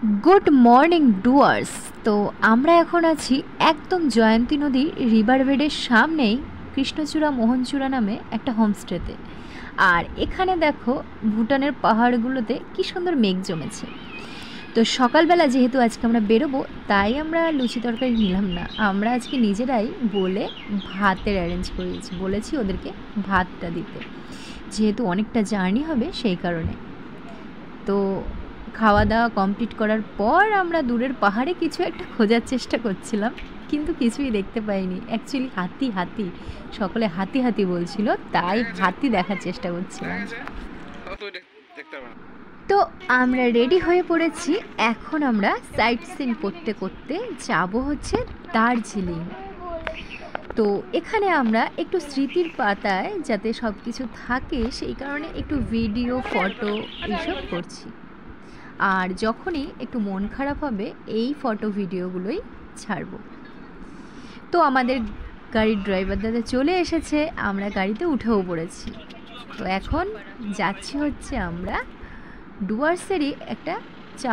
Good morning Dooars. তো আমরা এখন আছি একদম জয়ন্তী নদীর রিভার বেডের সামনেই কৃষ্ণচূড়া মোহনচূড়া নামে একটা হোমস্টেতে। আর এখানে দেখো ভুটানের পাহাড়গুলোতে কি সুন্দর মেঘ জমেছে। তো সকালবেলা যেহেতু আজকে আমরা বেরোবো, তাই আমরা লুচি তরকারি নিলাম না, আমরা আজকে নিজেরাই বলে ভাতের অ্যারেঞ্জ করেছি, বলেছি ওদেরকে ভাতটা দিতে, যেহেতু অনেকটা জার্নি হবে সেই কারণে। তো খাওয়া দাওয়া কমপ্লিট করার পর আমরা দূরের পাহাড়ে কিছু একটা খোঁজার চেষ্টা করছিলাম, কিন্তু কিছুই দেখতে পাইনি। অ্যাকচুয়ালি হাতি হাতি, সকলে হাতি হাতি বলছিল, তাই হাতি দেখার চেষ্টা করছিলাম। তো আমরা রেডি হয়ে পড়েছি, এখন আমরা সাইট সিন করতে করতে যাব হচ্ছে দার্জিলিং। তো এখানে আমরা একটু স্মৃতির পাতায় যাতে সব কিছু থাকে সেই কারণে একটু ভিডিও ফটো এইসব করছি। আর যখনই একটু মন খারাপ হবে এই ফটো ভিডিওগুলোই ছাড়ব। তো আমাদের গাড়ির ড্রাইভার দাদা চলে এসেছে, আমরা গাড়িতে উঠেও পড়েছি। তো এখন যাচ্ছি হচ্ছে আমরা ডুয়ার্সেরই একটা চা